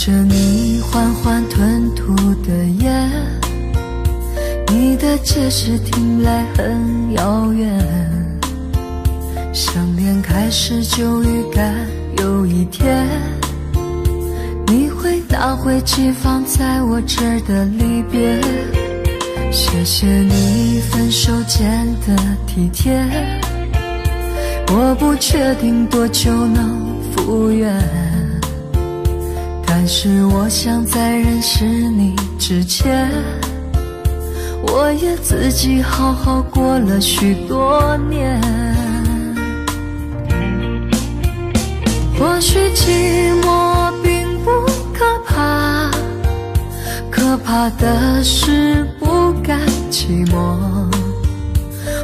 着你缓缓吞吐的烟，你的解释听来很遥远，相恋开始就预感有一天你会拿回寄放在我这儿的离别。谢谢你分手前的体贴，我不确定多久能复原，但是我想在认识你之前，我也自己好好过了许多年。或许寂寞并不可怕，可怕的是不甘寂寞，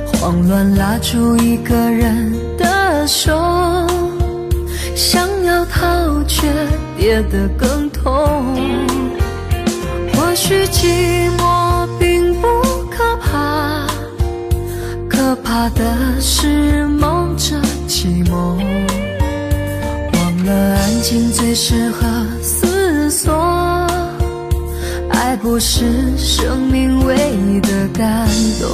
慌乱拉住一个人的手，想要逃却跌得更痛。或许寂寞并不可怕，可怕的是梦着寂寞，忘了安静最适合思索，爱不是生命唯一的感动。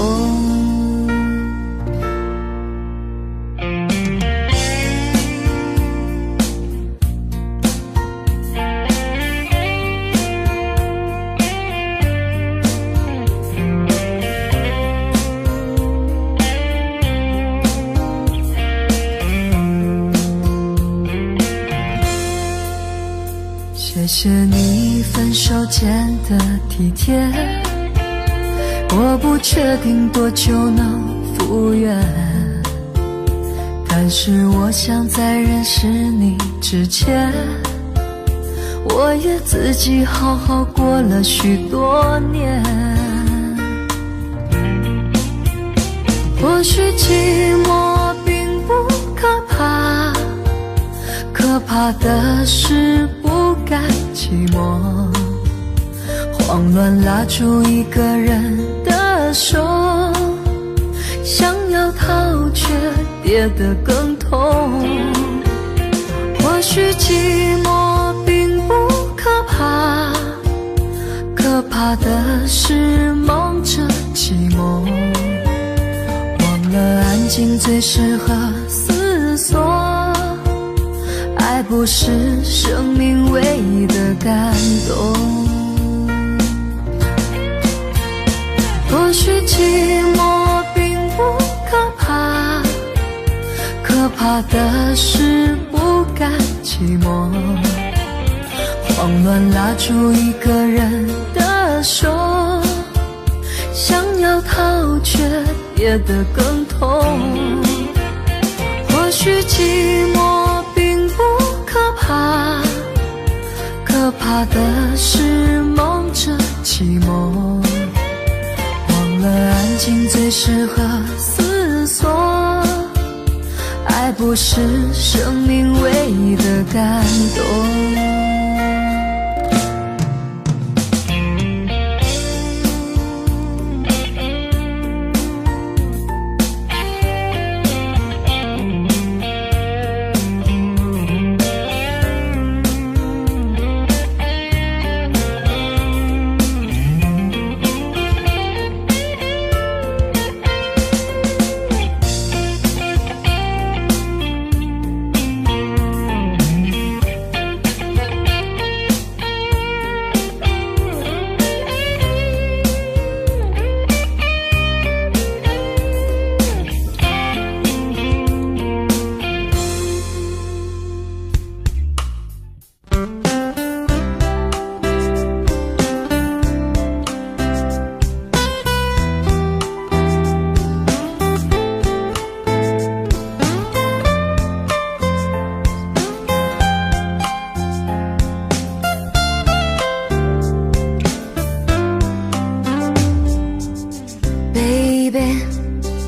谢谢你分手前的体贴，我不确定多久能复原，但是我想在认识你之前，我也自己好好过了许多年。或许寂寞并不可怕，可怕的是不甘寂寞，慌乱拉住一个人的手，想要逃却跌得更痛。或许寂寞并不可怕，可怕的是梦着寂寞，忘了安静最适合思索，爱不是生命唯一的感动。或许寂寞并不可怕，可怕的是不甘寂寞，慌乱拉住一个人的手，想要逃却跌得更痛。或许寂寞并不可怕，可怕的是梦着寂寞，忘了安静最适合思索，爱不是生命唯一的感动。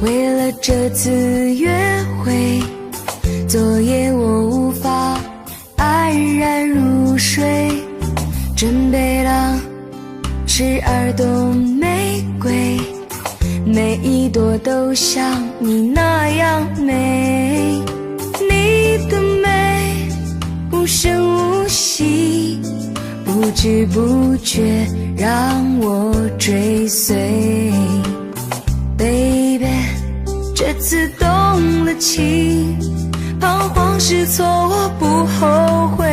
为了这次约会，昨夜我无法安然入睡，准备了12朵玫瑰，每一朵都像你那样美。你的美无声无息，知不觉让我追随。Baby， 这次动了情，彷徨失措我不后悔。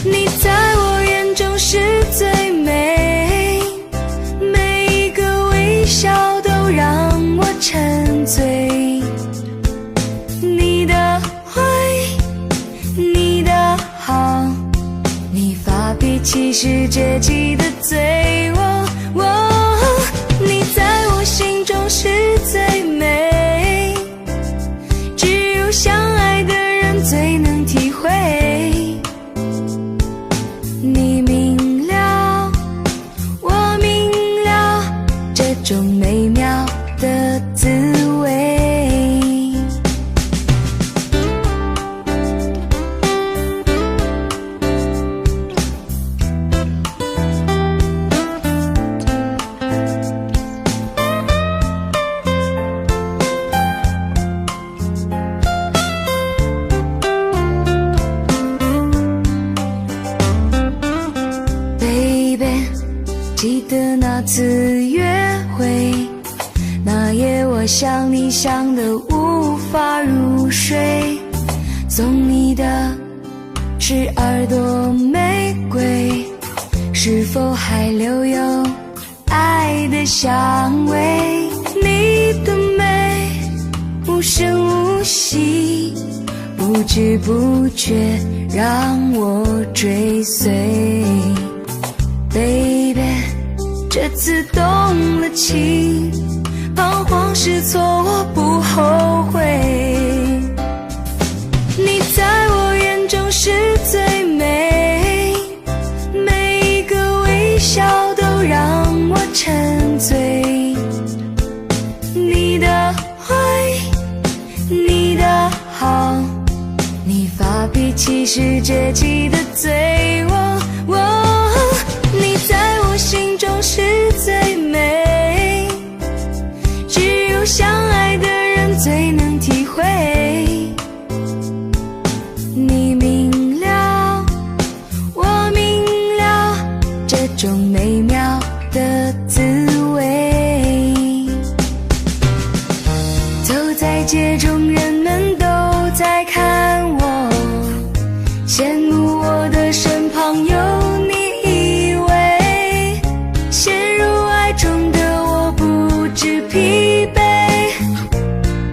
你在我眼中是最美，每一个微笑都让我沉醉。你的坏，你的好，你发脾气时接济的嘴，你在我心中是最美，只有相爱的人最能体会。你明了，我明了，这种美妙的滋味。记得那次约会，那夜我想你想得无法入睡，送你的是耳朵玫瑰，是否还留有爱的香味？你的美无声无息，不知不觉让我追随。Baby，这次动了情，彷徨失措我不后悔。你在我眼中是最美，每一个微笑都让我沉醉。你的坏，你的好，你发脾气时接济的嘴，你在我心中是最美，只有相爱的人最能体会。你明了，我明了，这种美妙的滋味。走在街中，人们都在看我，羡慕我的身旁有你。疲惫，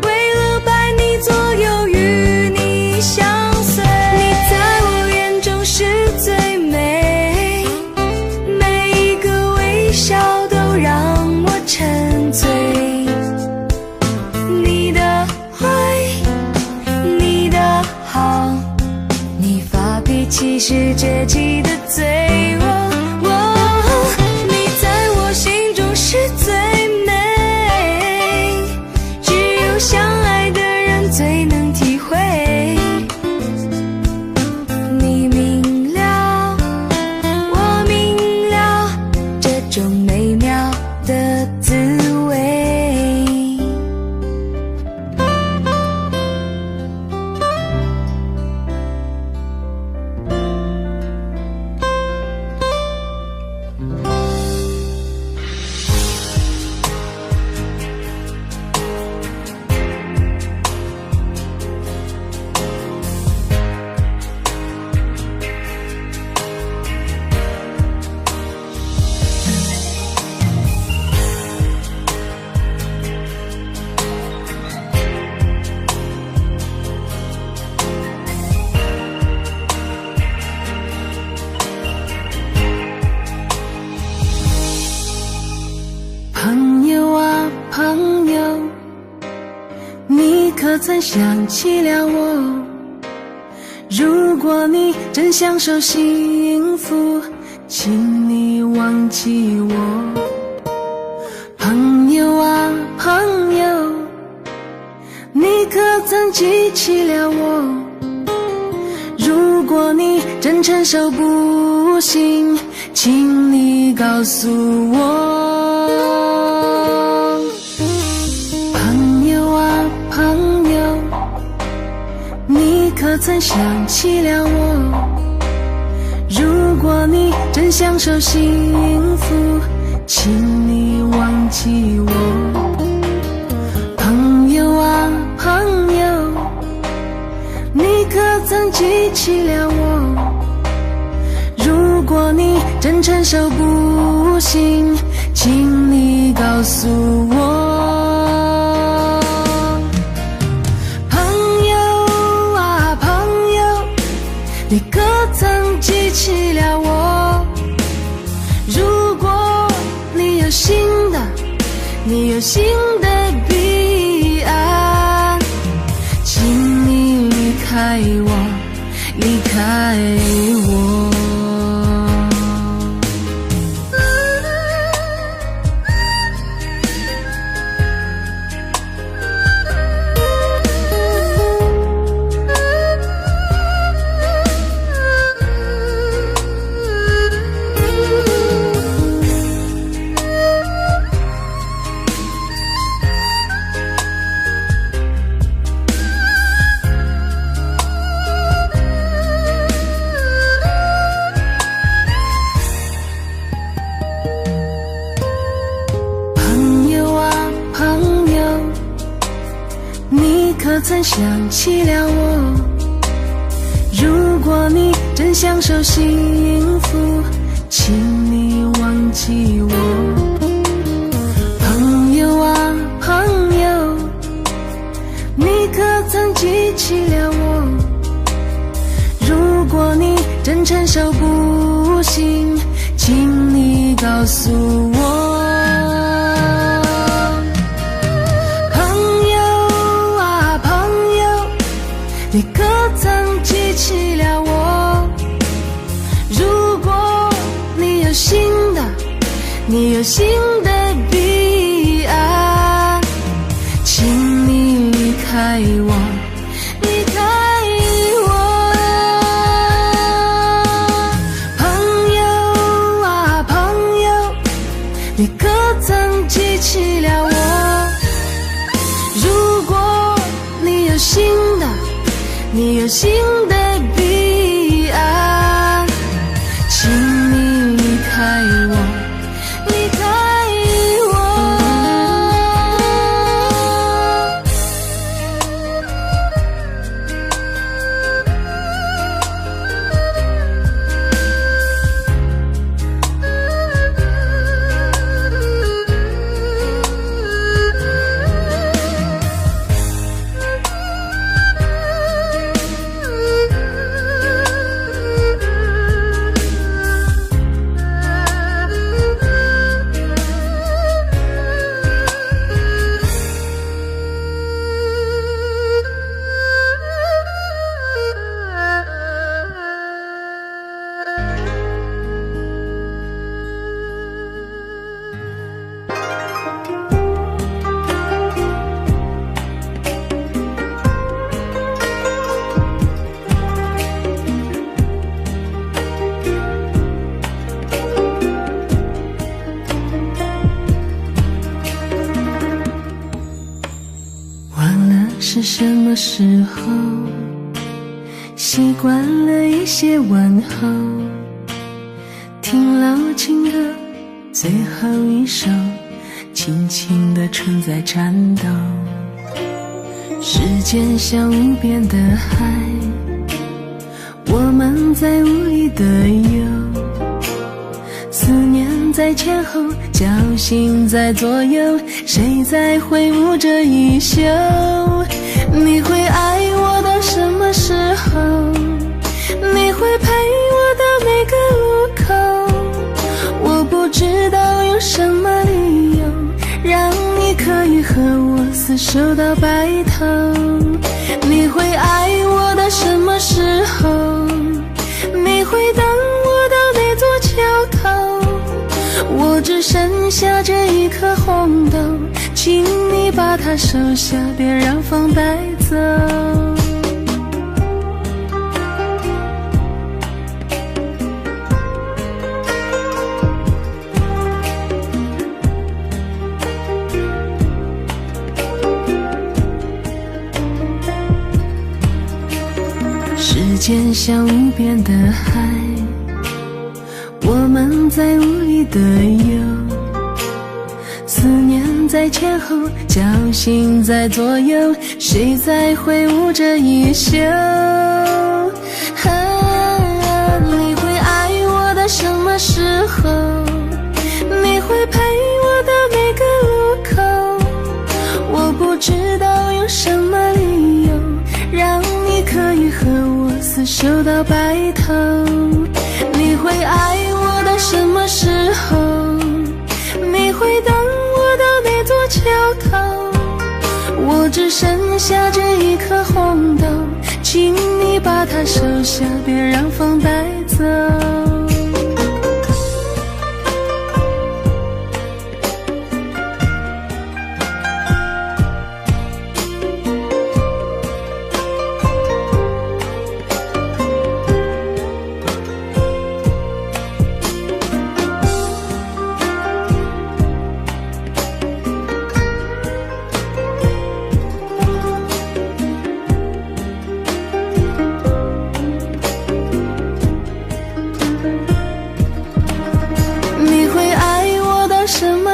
为了伴你左右，与你相随。你在我眼中是最美，每一个微笑都让我沉醉。你的坏，你的好，你发脾气时接济的嘴，你在我心中是最美，相爱的人最能体会。你明了，我明了，这种美妙的滋味。朋友啊朋友，你可曾想起了我？如果你正享受幸福，请你忘记我。朋友啊朋友，你可曾记起了我？如果你正承受不幸，请你告诉我。朋友啊朋友，你可曾想起了我？如果你正享受幸福，请你忘记我。朋友啊朋友，你可曾记起了我？如果你正承受不幸，请你告诉我。朋友啊朋友，你可曾记起了我？如果你有新的彼岸，请你离开我，离开我。可曾想起了我？如果你正享受幸福，请你忘记我。朋友啊朋友，你可曾记起了我？如果你正承受不幸，请你告诉我。你可曾记起了我？如果你有新的彼岸，请你离开我，离开我。朋友啊朋友，你可曾记起了我？如果你有新的彼岸，请你离开我，离开我。是什么时候习惯了一些问候，听老情歌最后一首，轻轻地存在颤抖。时间像无边的海，我们在无意的游，思念在前后，侥幸在左右，谁在挥舞着衣袖？你会爱我到什么时候？你会陪我到每个路口？我不知道有什么理由让你可以和我厮守到白头。你会爱我到什么时候？你会等我到那座桥头？我只剩下这一颗红豆，请你把它收下，别让风带走。时间像无边的海，我们在无力的游，思念在前后，侥幸在左右，谁在挥舞着衣袖？你会爱我到什么时候？你会陪我到每个路口？我不知道用什么理由，让你可以和我厮守到白头。你会爱我到什么时候？你会等我到那座桥头？我只剩下这一颗红豆，请你把它收下，别让风带走。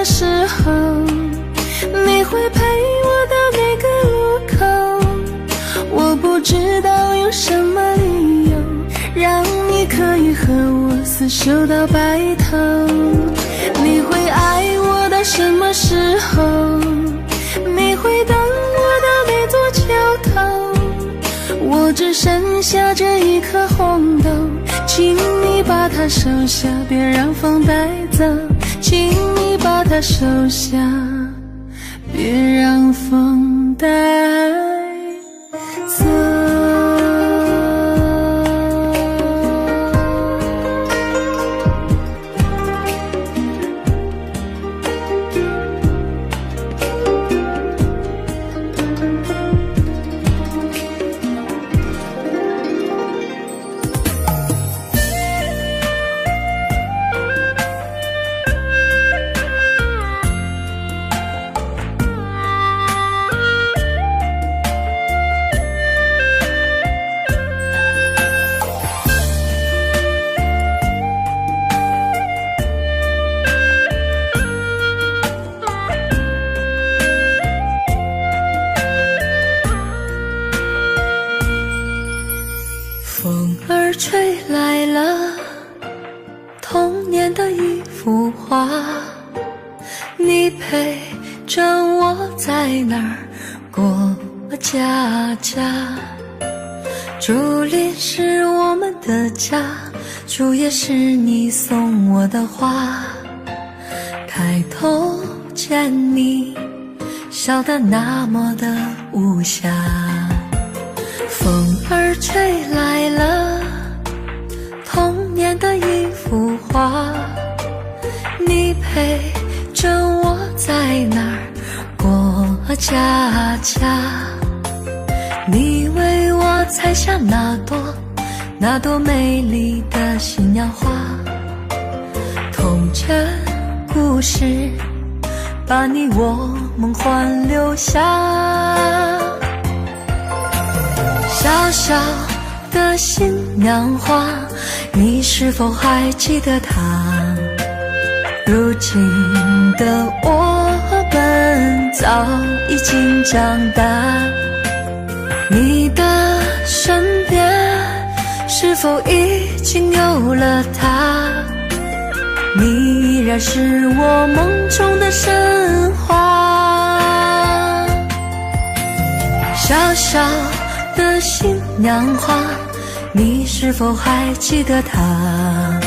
时候，你会陪我到每个路口？我不知道用什么理由，让你可以和我厮守到白头。你会爱我到什么时候？你会等我到那座桥头？我只剩下这一颗红豆，请你把它收下，别让风带走。请你把它收下，别让风带走。风儿吹来了童年的一幅画，你陪着我在那儿过家家。竹林是我们的家，树叶是你送我的花。抬头见你笑得那么的无瑕，风儿吹来了童年的一幅画，你陪着我在那儿过家家。你为我采下那朵美丽的新娘花，童真故事把你我梦幻留下。小小的新娘花，你是否还记得她？如今的我们早已经长大，你的身边是否已经有了她？你依然是我梦中的神话。小小的新娘花，你是否还记得她？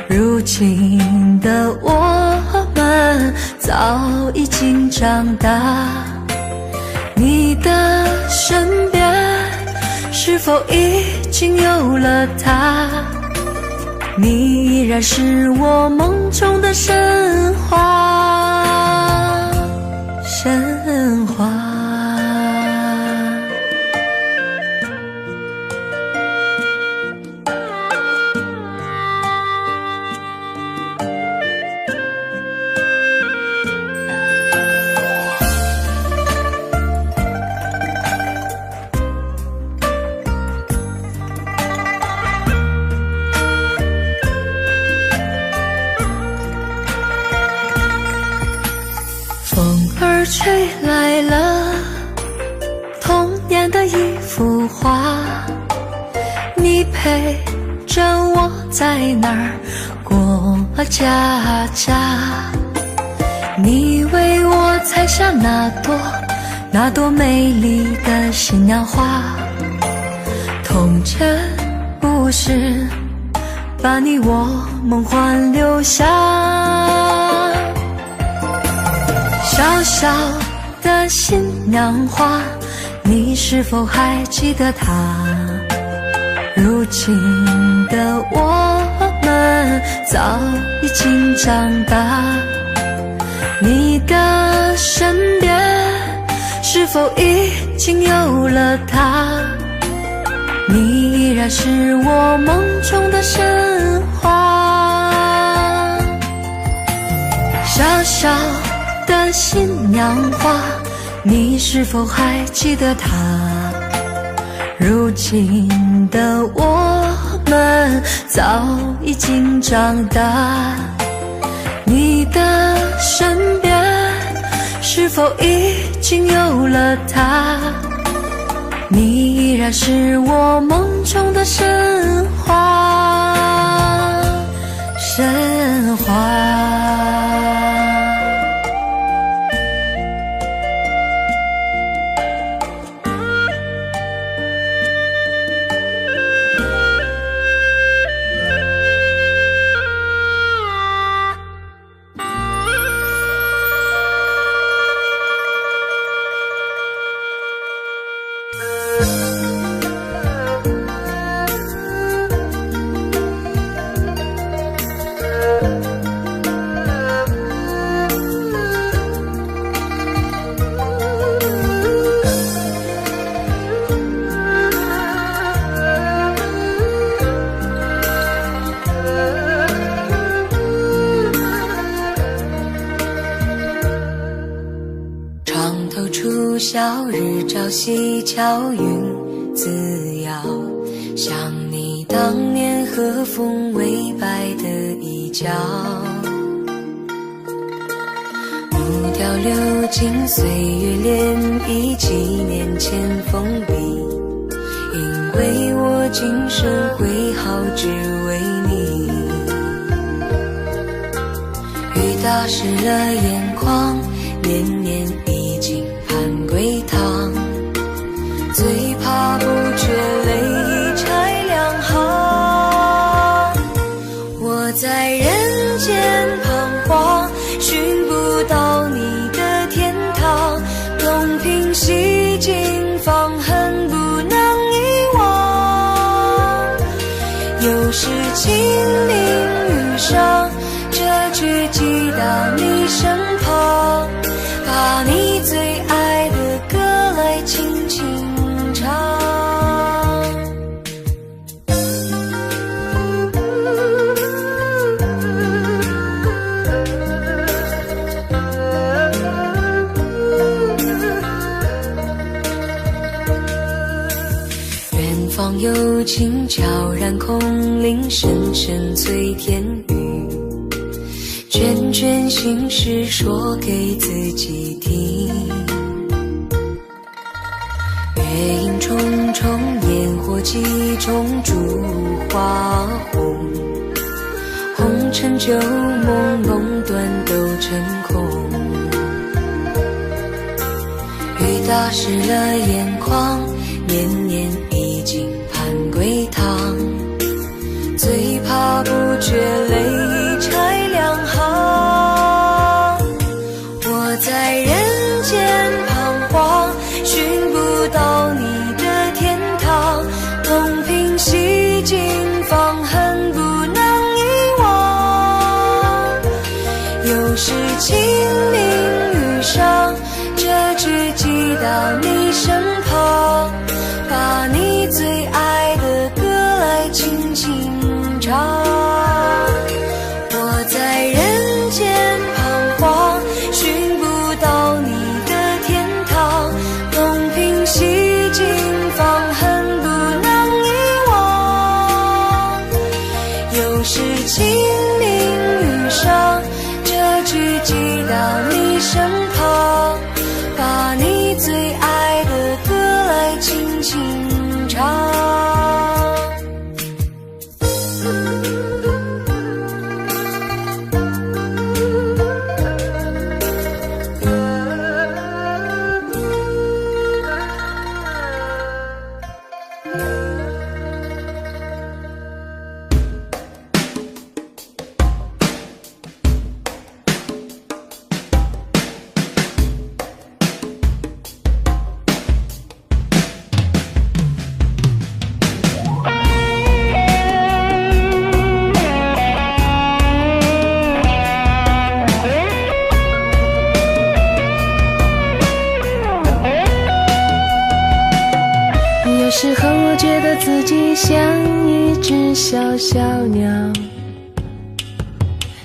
如今的我们早已经长大，你的身边是否已经有了她？你依然是我梦中的神话，神话。陪着我在那儿过家家。你为我采下那朵美丽的新娘花，童真不是把你我梦幻留下。小小的新娘花，你是否还记得她？如今的我们早已经长大，你的身边是否已经有了他？你依然是我梦中的神话。小小的新娘花，你是否还记得她？如今的我们早已经长大，你的身边是否已经有了他？你依然是我梦中的神话，神话。晓日朝夕，巧云自遥，想你当年和风微摆的衣角，木雕流金岁月涟漪，纪念前封笔，因为我今生会好只为你。雨打湿了眼眶，年年已经盼归堂，最怕不觉泪已拆两行。我在人间彷徨，寻不到你的天堂，东拼西尽放恨不能遗忘。又是清明雨上，这句寄到你身旁，把你最爱的歌来轻轻唱。远方有情悄然空灵，深深催天雨，卷卷心事说给自己听。月影重重，烟火几重，烛花红，红尘旧梦，梦断都成空。雨打湿了眼眶，年年已经盼归堂，最怕不觉泪已拆两行。我在人间彷徨，寻不到你的天堂，东拼西尽放恨不能遗忘。又是清明雨上，这句寄到你身旁，把你最爱的歌来轻轻唱。时候我觉得自己像一只小小鸟，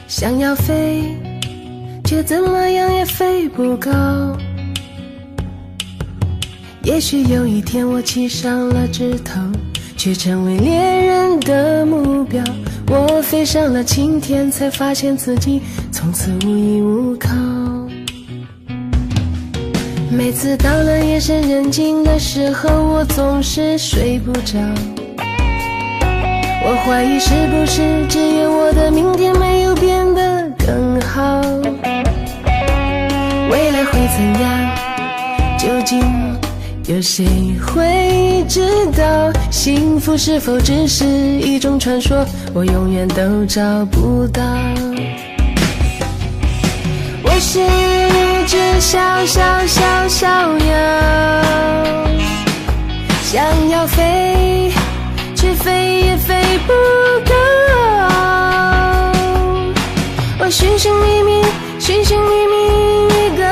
想要飞，却怎么样也飞不高。也许有一天我骑上了枝头，却成为猎人的目标。我飞上了青天，才发现自己从此无依无靠。每次到了夜深人静的时候，我总是睡不着。我怀疑是不是只有我的明天没有变得更好。未来会怎样？究竟有谁会知道？幸福是否只是一种传说，我永远都找不到。我是一只小小小小鸟，想要飞，却飞也飞不高。我寻寻觅觅，寻寻觅觅一个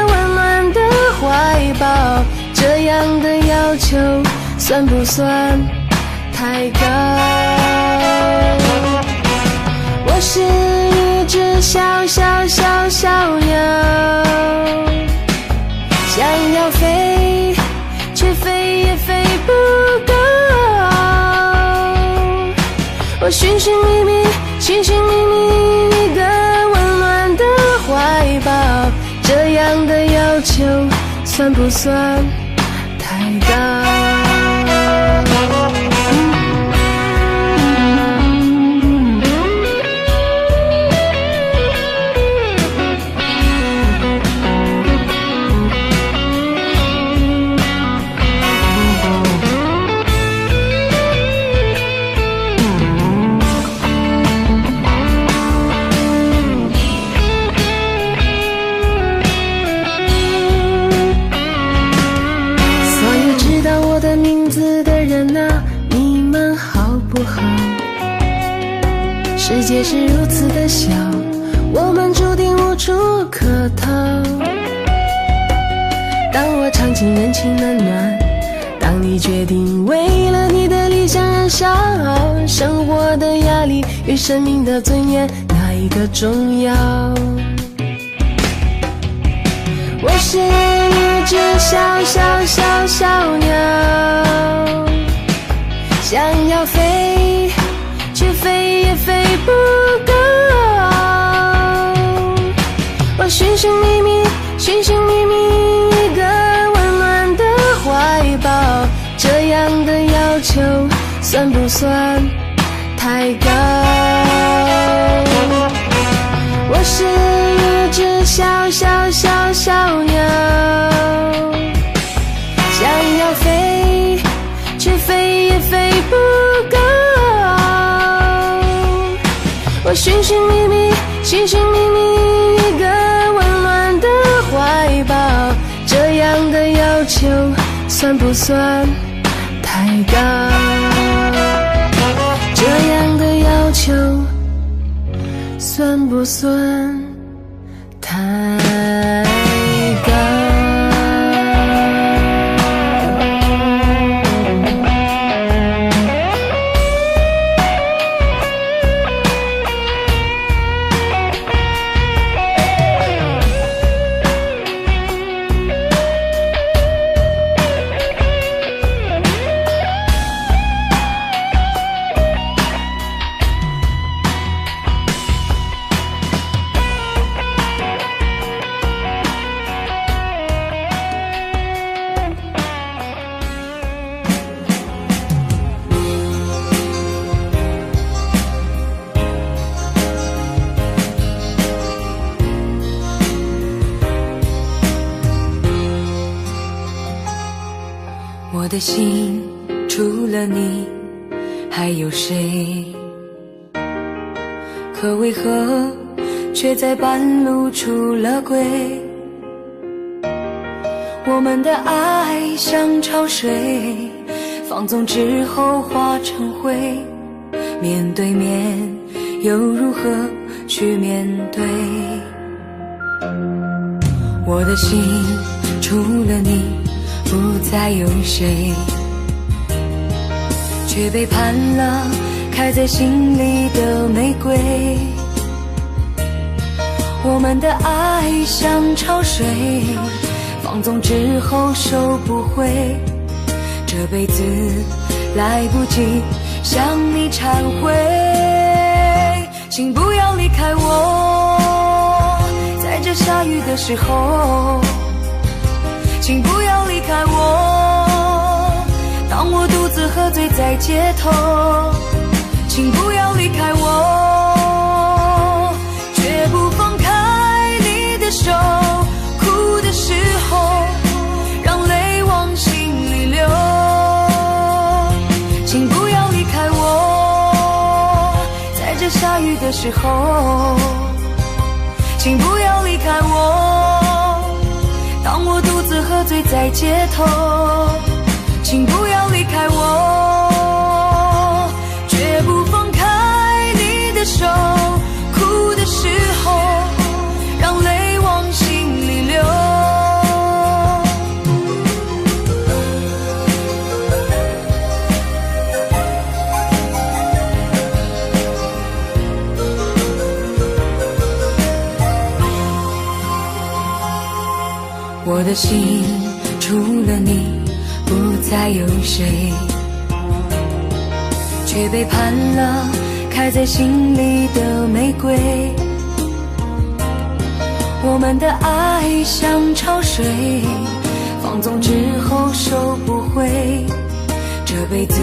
温暖的怀抱，这样的要求算不算太高？我是一只小小小小鸟，想要飞，却飞也飞不高。我寻寻觅觅，寻寻觅觅一个温暖的怀抱，这样的要求算不算太高？世界是如此的小，我们注定无处可逃。当我尝尽人情冷暖，当你决定为了你的理想燃烧，生活的压力与生命的尊严，哪一个重要？我是一只小小小小鸟，想要飞，却飞也飞不高。我寻寻觅觅，寻寻觅觅一个温暖的怀抱，这样的要求算不算太高？我是一只小小小小鸟，想要飞，却飞也飞不高。我寻寻觅觅，寻寻觅觅一个温暖的怀抱，这样的要求算不算太高？这样的要求算不算太高？我的心除了你还有谁？可为何却在半路出了轨？我们的爱像潮水，放纵之后化成灰，面对面又如何去面对？我的心除了你不再有谁，却背叛了开在心里的玫瑰。我们的爱像潮水，放纵之后收不回，这辈子来不及向你忏悔。请不要离开我，在这下雨的时候，请不要离开我，当我独自喝醉在街头，请不要离开我，绝不放开你的手，哭的时候让泪往心里流，请不要离开我，在这下雨的时候，请不要离开我，当我独自喝醉在街头，请不要离开我，绝不放开你的手，哭的时候让泪往心里流。我的心除了你不再有谁，却背叛了开在心里的玫瑰。我们的爱像潮水，放纵之后收不回，这辈子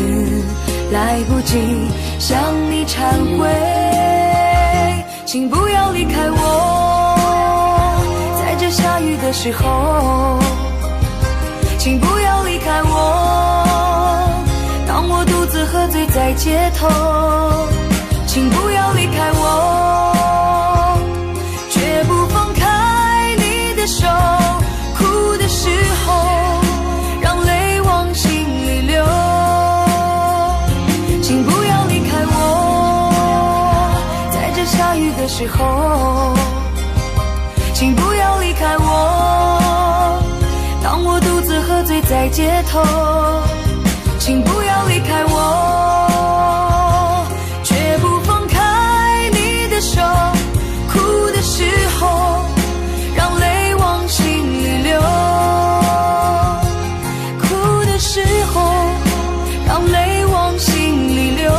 来不及向你忏悔。请不要离开我，在这下雨的时候，请不要离开我，当我独自喝醉在街头，请不要离开我，绝不放开你的手，哭的时候让泪往心里流，请不要离开我，在这下雨的时候，请不要离开我，当我独自喝醉在街头，请不要离开我，绝不放开你的手，哭的时候让泪往心里流，哭的时候让泪往心里流。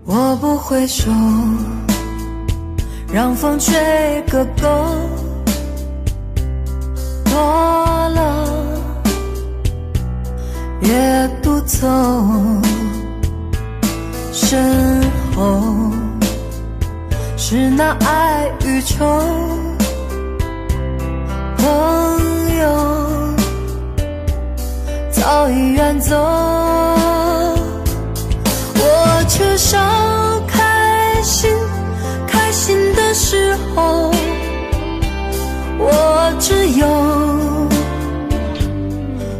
我不会说，让风吹个够，多了别独走，身后是那爱与愁，朋友早已远走，我缺少开心，开心的时候，我只有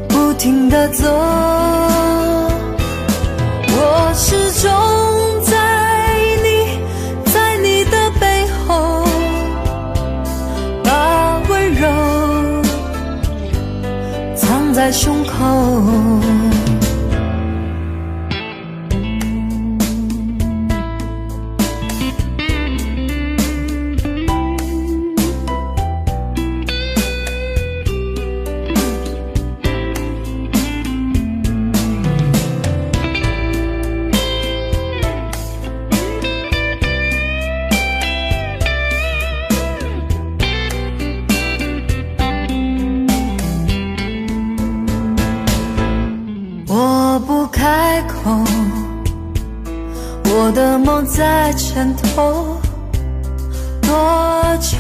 不停地走，我始终在你的背后，把温柔藏在胸口。我的梦在前头多久，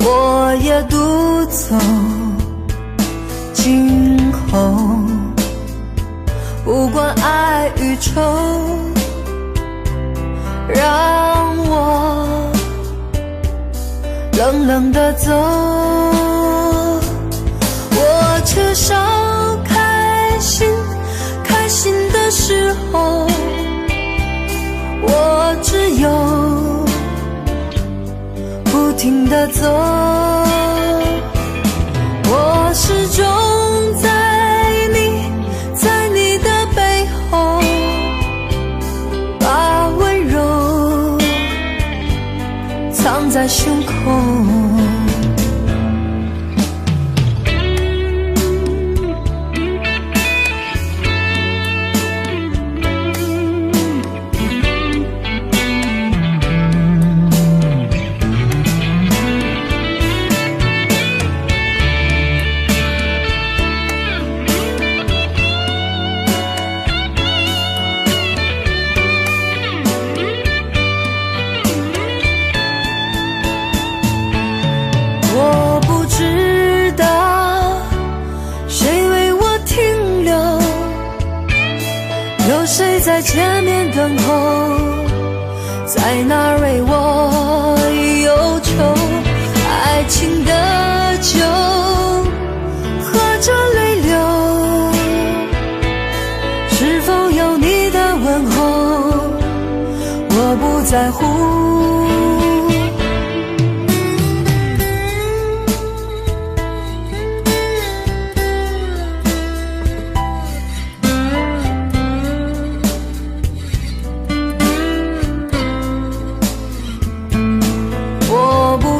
我也独走今后，不管爱与愁，让我冷冷地走。我缺少开心的时候，我只有不停地走。我始终在你的背后，把温柔藏在胸口。我不知道谁为我停留，有谁在前面等候，在那儿为我忧愁。爱情的酒喝着泪流，是否有你的问候，我不在乎。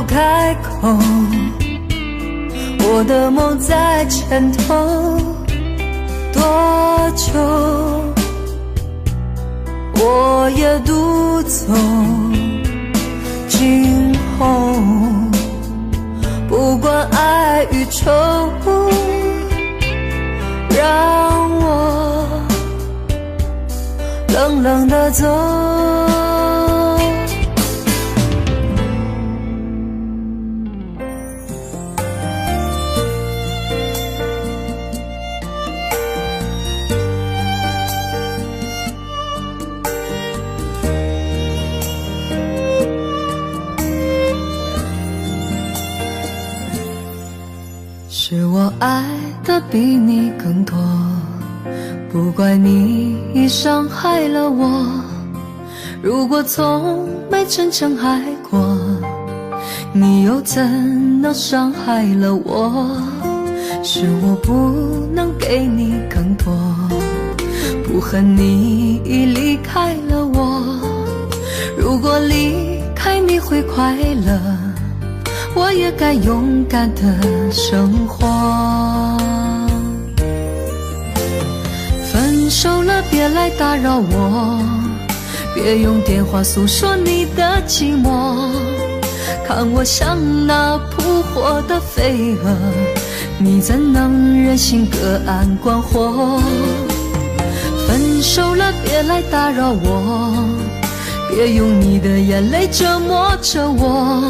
开口，我的梦在前头多久，我也独走今后，不管爱与愁，让我冷冷地走。是我爱的比你更多，不怪你已伤害了我。如果从没真正爱过，你又怎能伤害了我？是我不能给你更多，不恨你已离开了我。如果离开你会快乐，我也该勇敢的生活。分手了别来打扰我，别用电话诉说你的寂寞。看我像那扑火的飞蛾，你怎能忍心隔岸观火？分手了别来打扰我，别用你的眼泪折磨着我。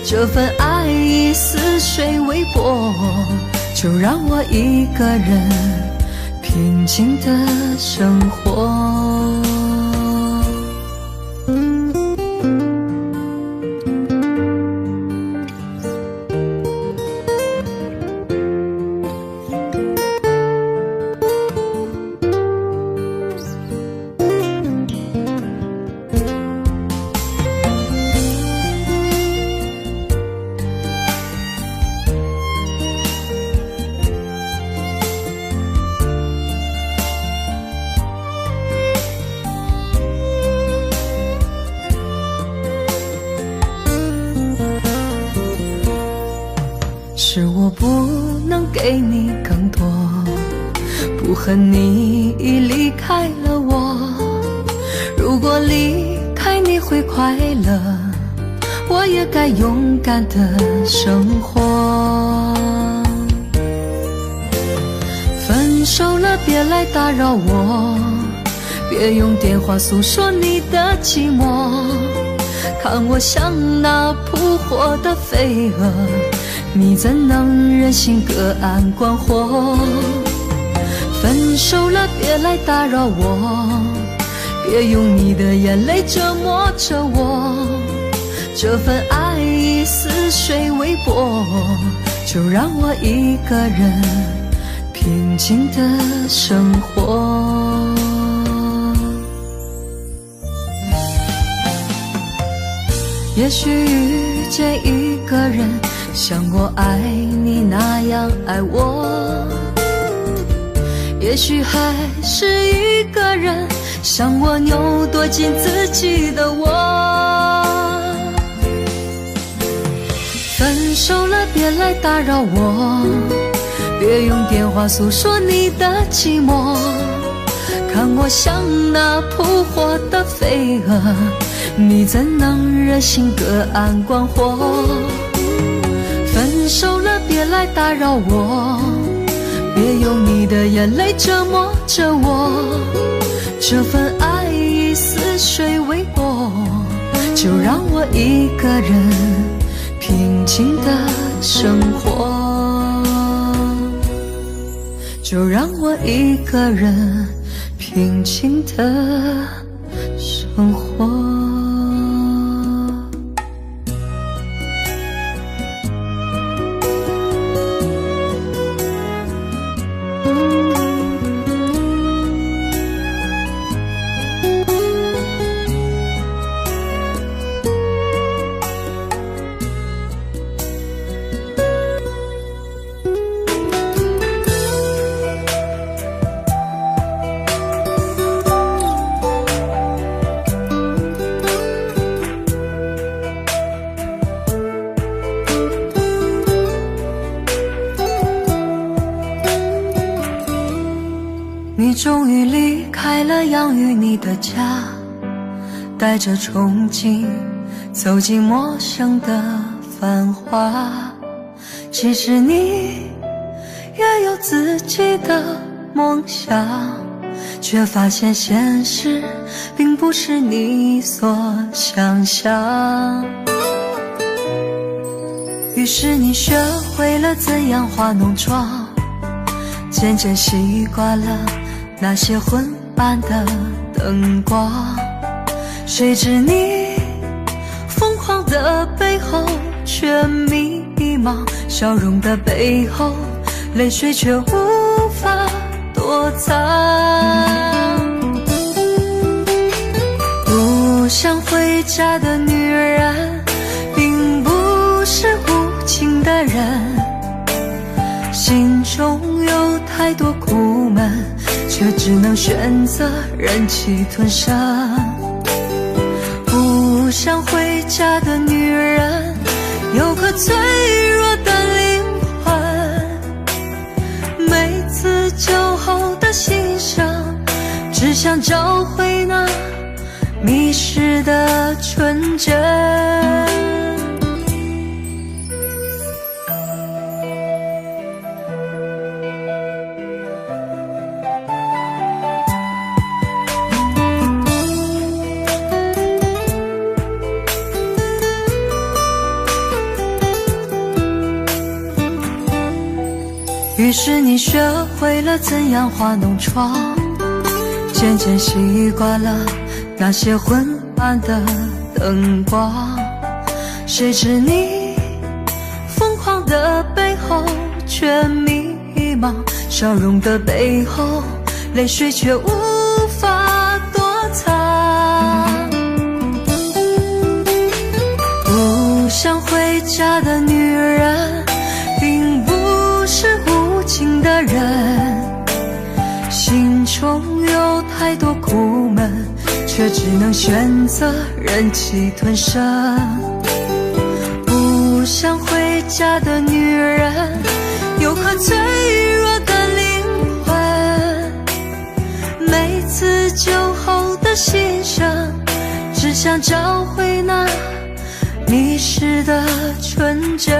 这份爱已似水微波，就让我一个人平静的生活。是我不能给你更多，不恨你已离开了我。如果离开你会快乐，我也该勇敢的生活。分手了别来打扰我，别用电话诉说你的寂寞，看我像那扑火的飞蛾，你怎能忍心隔岸观火？分手了别来打扰我，别用你的眼泪折磨着我，这份爱已似水微波，就让我一个人平静的生活。也许遇见一个人，像我爱你那样爱我，也许还是一个人，像我扭多进自己的窝。分手了别来打扰我，别用电话诉说你的寂寞，看我像那扑火的飞蛾，你怎能忍心隔岸观火？分手了别来打扰我，别用你的眼泪折磨着我，这份爱已似水微波，就让我一个人平静的生活，就让我一个人平静的生活。你终于离开了养育你的家，带着憧憬走进陌生的繁华。其实你也有自己的梦想，却发现现实并不是你所想象。于是你学会了怎样化浓妆，渐渐习惯了那些昏暗的灯光，谁知你疯狂的背后却迷茫，笑容的背后泪水却无法躲藏。不想回家的女人并不是无情的人，心中有太多苦闷，却只能选择忍气吞声。不想回家的女人有颗脆弱的灵魂，每次酒后的心声，只想找回那迷失的纯真。于是你学会了怎样化浓妆，渐渐习惯了那些昏暗的灯光，谁知你疯狂的背后却迷茫，笑容的背后泪水却无法躲藏。不想回家的女人并不是无情的人，心中有太多苦闷，却只能选择忍气吞声。不想回家的女人有颗脆弱的灵魂，每次酒后的心声，只想找回那迷失的纯真。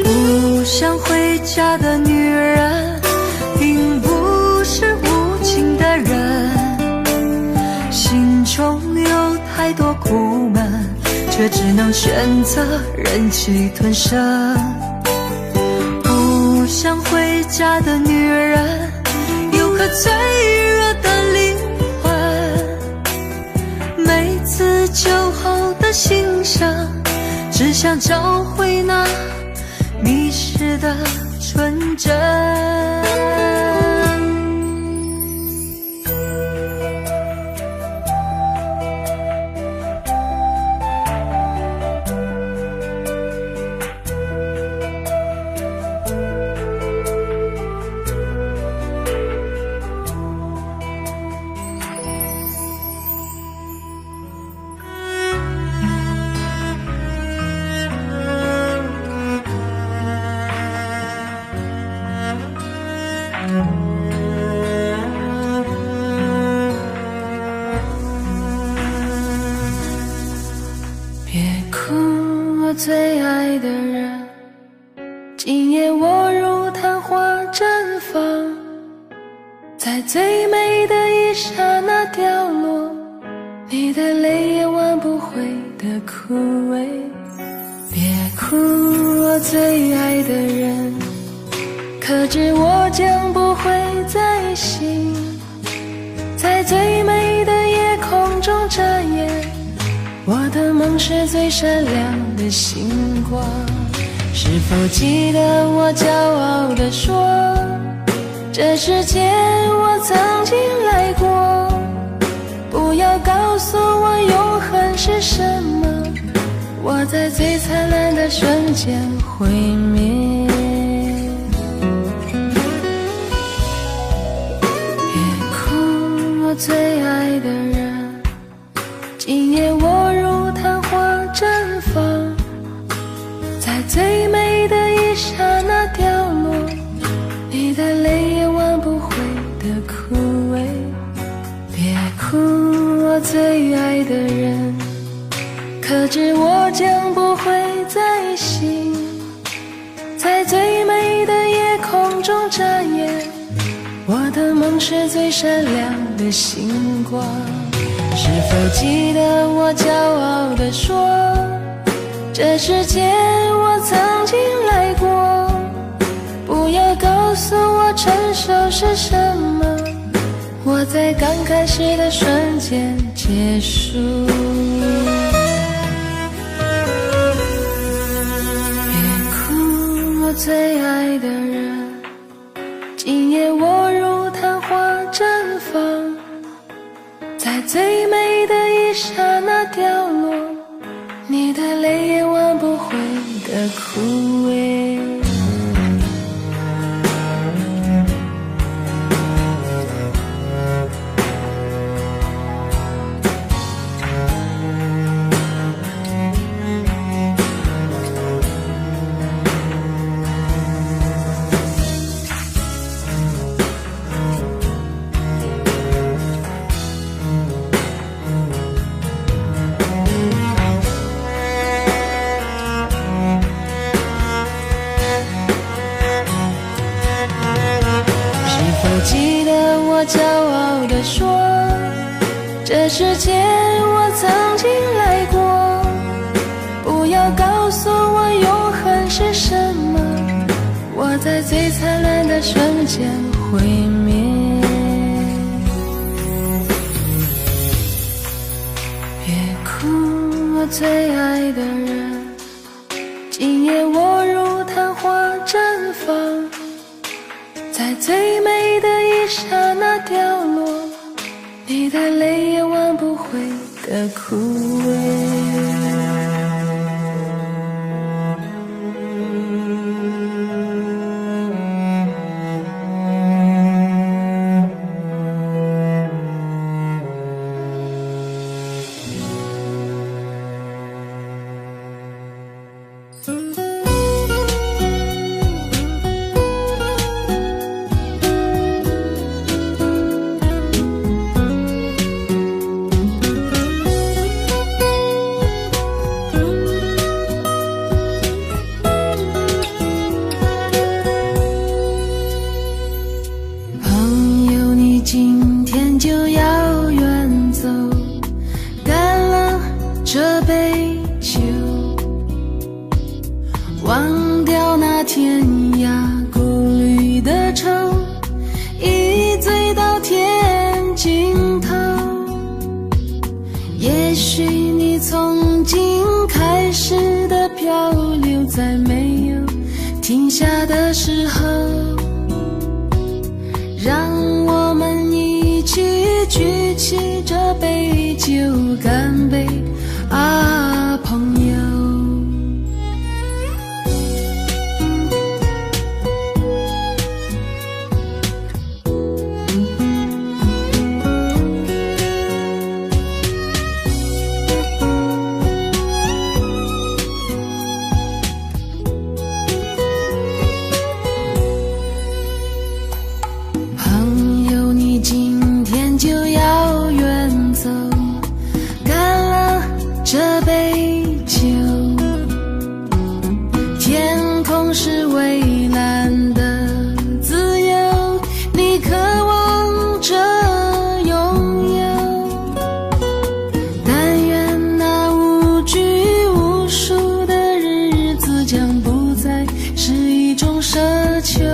不想回家的女人并不太多苦闷，却只能选择忍气吞声。不想回家的女人，有颗脆弱的灵魂，每次酒后的心声，只想找回那迷失的纯真。最爱的人，今夜我如昙花绽放，在最美的一刹那掉落，你的泪也挽不回的枯萎。别哭，我最爱的人，可知我将不会再醒，在最美的夜空中眨眼，我的梦是最闪亮的星光。是否记得我骄傲地说，这世界我曾经来过，不要告诉我永恒是什么，我在最灿烂的瞬间毁灭。别哭，我最爱的人，今夜我如昙花绽放，在最美的一刹那掉落，你的泪也挽不回的枯萎。别哭，我最爱的人，可知我将不会再醒，在最美的夜空中眨眼，我的梦是最闪亮的星光。是否记得我骄傲地说，这世界我曾经来过，不要告诉我成熟是什么，我在刚开始的瞬间结束。别哭，我最爱的人，今夜我如昙花绽放，在最美的一刹那掉落，你的泪也挽不回的枯萎。记得我骄傲地说，这世界我曾经来过，不要告诉我永恒是什么，我在最灿烂的瞬间毁灭。别哭，我最爱的人，今夜我如昙花绽放，在最美的一刹那掉落，你的泪也挽不回的枯萎。在没有停下的时候，让我们一起举起这杯酒，干杯啊，朋友。这杯酒，天空是蔚蓝的自由，你渴望着拥有。但愿那无拘无束的日子将不再是一种奢求，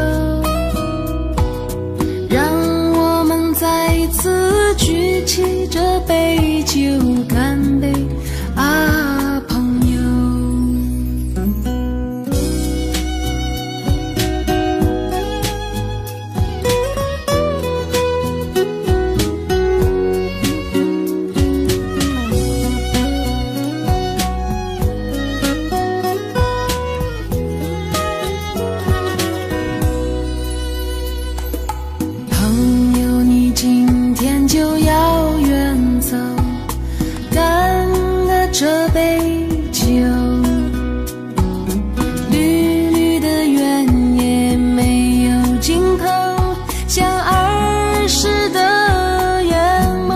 让我们再次举起这杯酒，干杯啊，朋友。朋友，你今天就要远走，干了这杯酒，绿绿的原野没有尽头，像儿时的眼眸。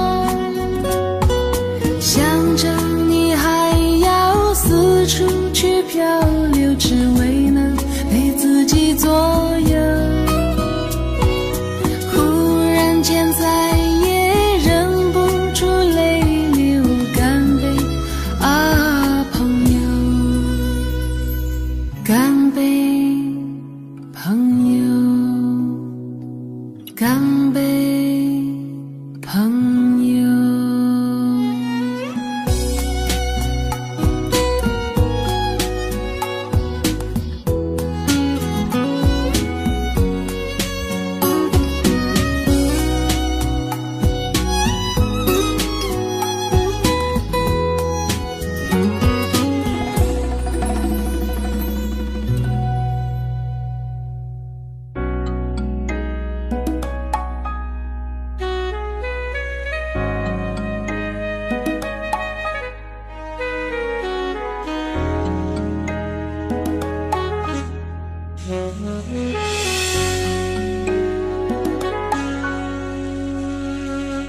想着你还要四处去漂流，只为能陪自己左右。忽然间再也忍不住泪流，干杯啊，朋友，干杯，朋友，干杯，朋友。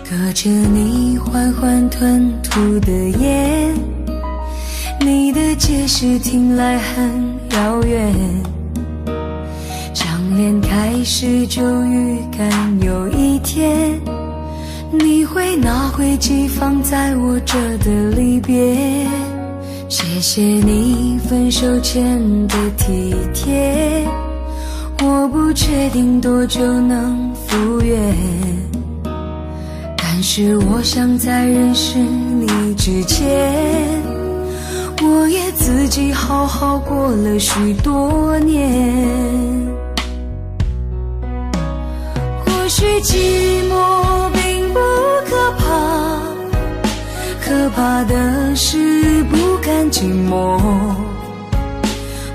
隔着你缓缓吞吐的烟，你的解释听来很遥远，张脸开始就预感有一天你会拿回寄放在我这的离别。谢谢你分手前的体贴，我不确定多久能复原，但是我想在认识你之前，我也自己好好过了许多年。或许寂寞并不可怕，可怕的是不甘寂寞，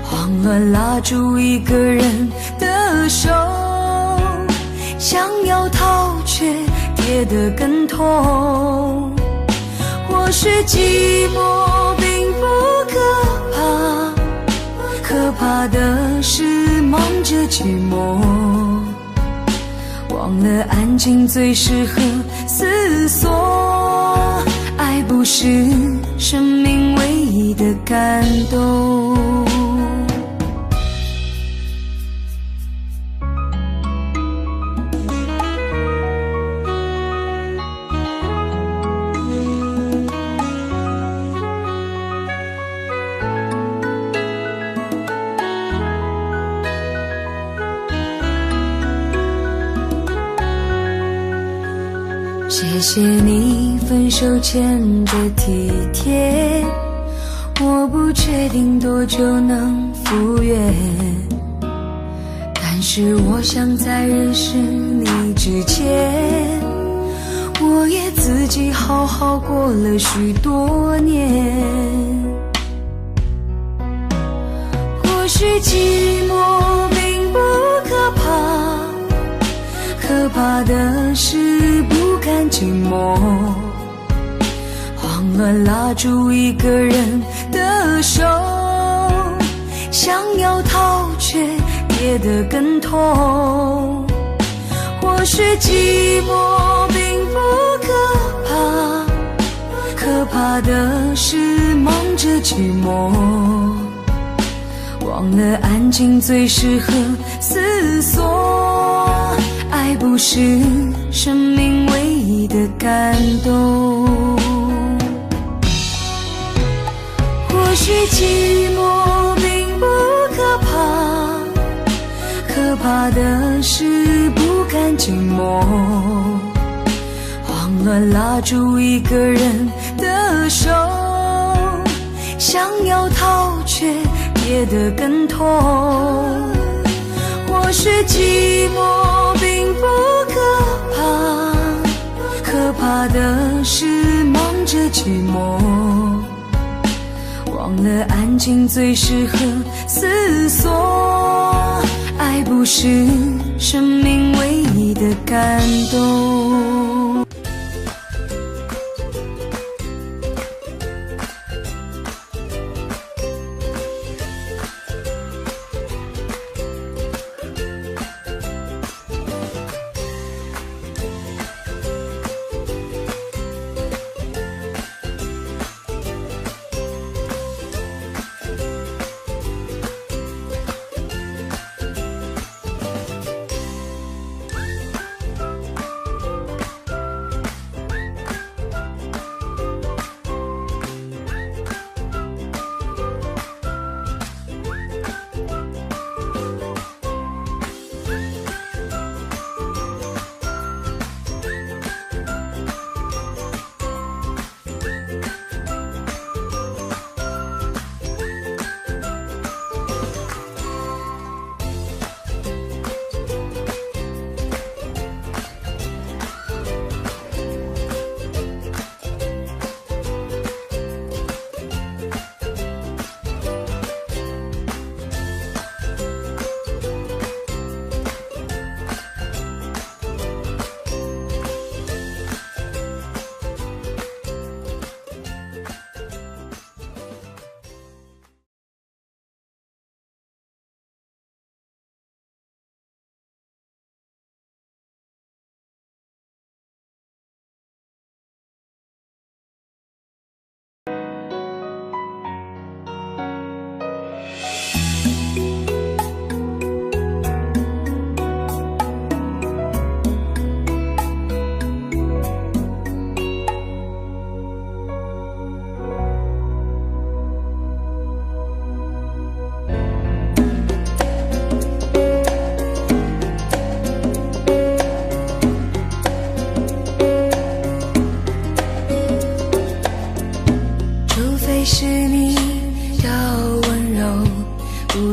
慌乱拉住一个人的手，想要逃却跌得更痛。或许寂寞并不可怕，可怕的是忙着寂寞，忘了安静最适合思索。爱不是生命唯一的感动。谢谢你分手前的体贴，我不确定多久能赴约，但是我想在认识你之前，我也自己好好过了许多年。或许寂寞并不可怕，可怕的是不甘寂寞，忘了拉住一个人的手，想要逃却跌得更痛。或许寂寞并不可怕，可怕的是忙着寂寞，忘了安静最适合思索。爱不是生命唯一的感动。或许寂寞并不可怕，可怕的是不甘寂寞，忘了拉住一个人的手，想要逃却跌得更痛。或许寂寞并不可怕，可怕的是忙着寂寞，忘了安静最适合思索。爱不是生命唯一的感动。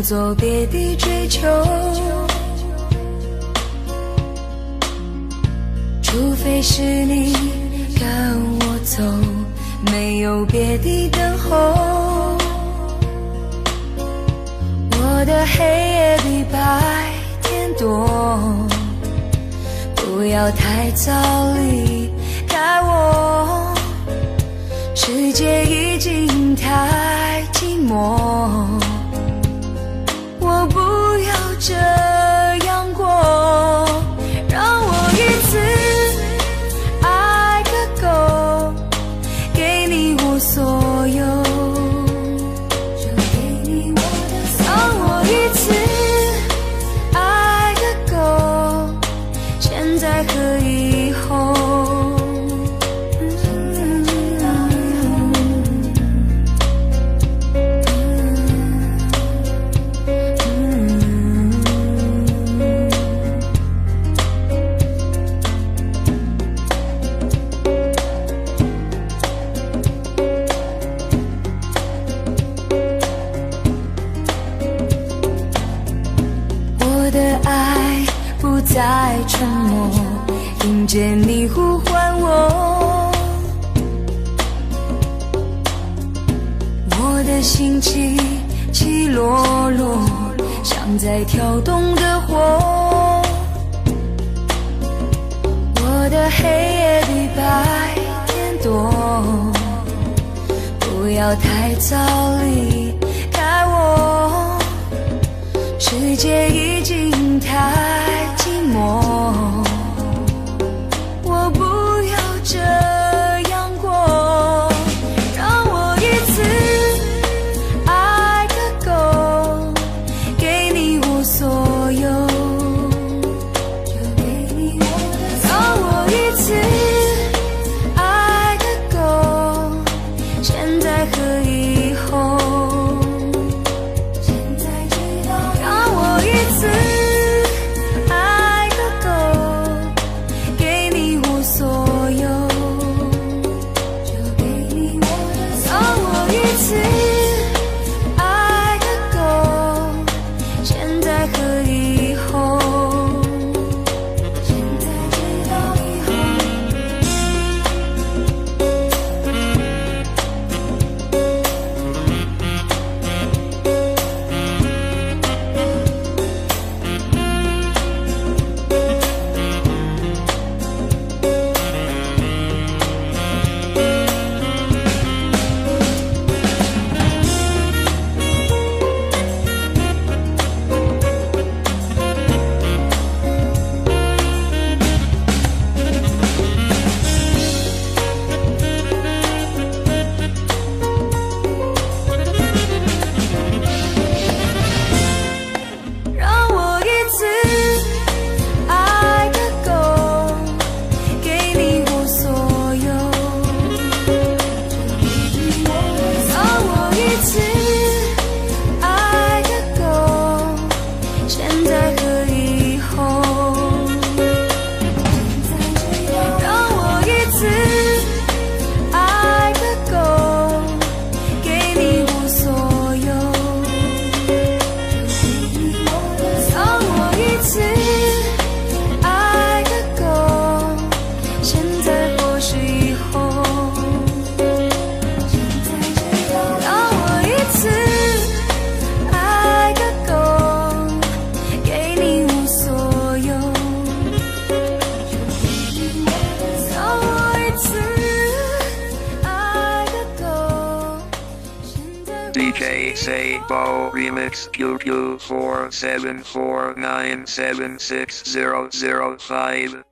做别的追求，除非是你赶我走，没有别的等候。我的黑夜比白天多，不要太早离开我，世界已经太寂寞，我不要这样过，让我一次爱个够，给你我所有，就给你我的所有，让我一次爱个够，现在和以后。在沉默，听见你呼唤我。我的心起起落落，像在跳动的火。我的黑夜比白天多，不要太早离开我，世界已经太寂寞，我不要这样过，让我一次爱个够，给你我所有，就给你我的，让我一次爱个够，现在和以后，现在知道，让我一次爱个够，给你我所有，就给你我的，让我一次爱个够，现在和以后，现在知道以后。让我一次爱个够，给你我所有，让我一次爱个够，现在和以后，让我一次爱个够，给你我所有，让我一次爱个够，现在或是以后，现在知道，让我一次爱个够，给你我所有，让我一次爱个够，现在或是 DJ Sabo Remix QQ 4749766005